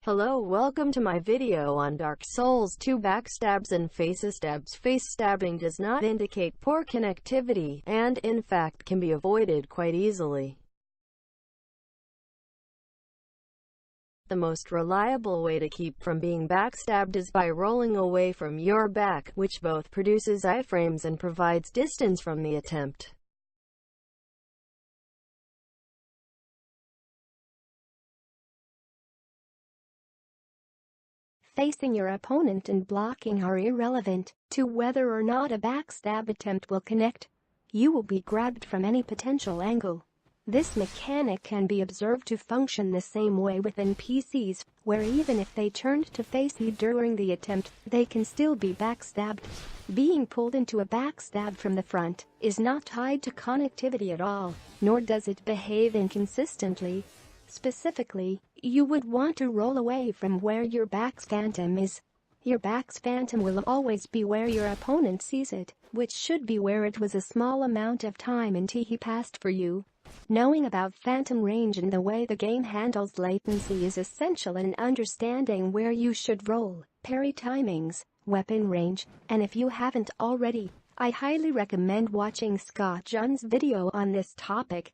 Hello, welcome to my video on Dark Souls 2 Backstabs and Facestabs. Facestabbing does not indicate poor connectivity, and in fact can be avoided quite easily. The most reliable way to keep from being backstabbed is by rolling away from your back, which both produces iframes and provides distance from the attempt. Facing your opponent and blocking are irrelevant to whether or not a backstab attempt will connect. You will be grabbed from any potential angle. This mechanic can be observed to function the same way with NPCs, where even if they turned to face you during the attempt, they can still be backstabbed. Being pulled into a backstab from the front is not tied to connectivity at all, nor does it behave inconsistently. Specifically, you would want to roll away from where your back's phantom is. Your back's phantom will always be where your opponent sees it, which should be where it was a small amount of time until he passed for you. Knowing about phantom range and the way the game handles latency is essential in understanding where you should roll, parry timings, weapon range, and if you haven't already, I highly recommend watching Scott John's video on this topic.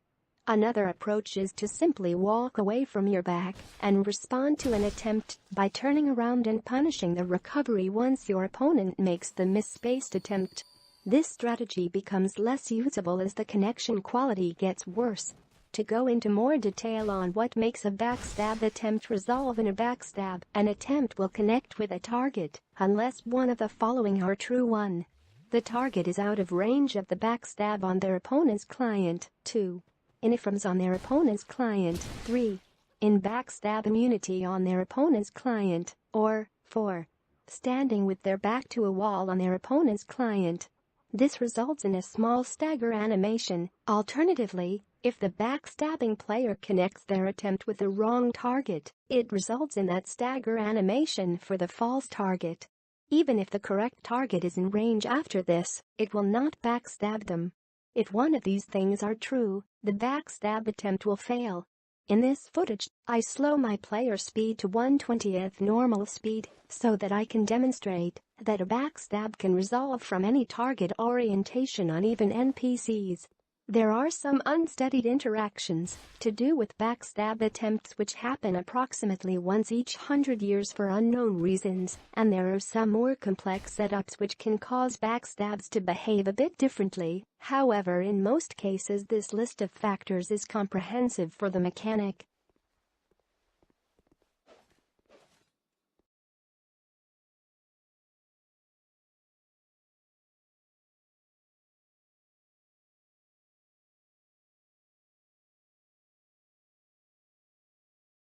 Another approach is to simply walk away from your back and respond to an attempt by turning around and punishing the recovery once your opponent makes the misspaced attempt. This strategy becomes less usable as the connection quality gets worse. To go into more detail on what makes a backstab attempt resolve in a backstab, an attempt will connect with a target unless one of the following are true. 1. The target is out of range of the backstab on their opponent's client. 2. In iframes on their opponent's client. 3. In backstab immunity on their opponent's client. Or 4. Standing with their back to a wall on their opponent's client. This results in a small stagger animation. Alternatively, if the backstabbing player connects their attempt with the wrong target, it results in that stagger animation for the false target. Even if the correct target is in range after this, it will not backstab them. If one of these things are true, the backstab attempt will fail. In this footage, I slow my player speed to 1/20th normal speed so that I can demonstrate that a backstab can resolve from any target orientation on even NPCs. There are some unstudied interactions to do with backstab attempts which happen approximately once each 100 years for unknown reasons, and there are some more complex setups which can cause backstabs to behave a bit differently. However, in most cases this list of factors is comprehensive for the mechanic.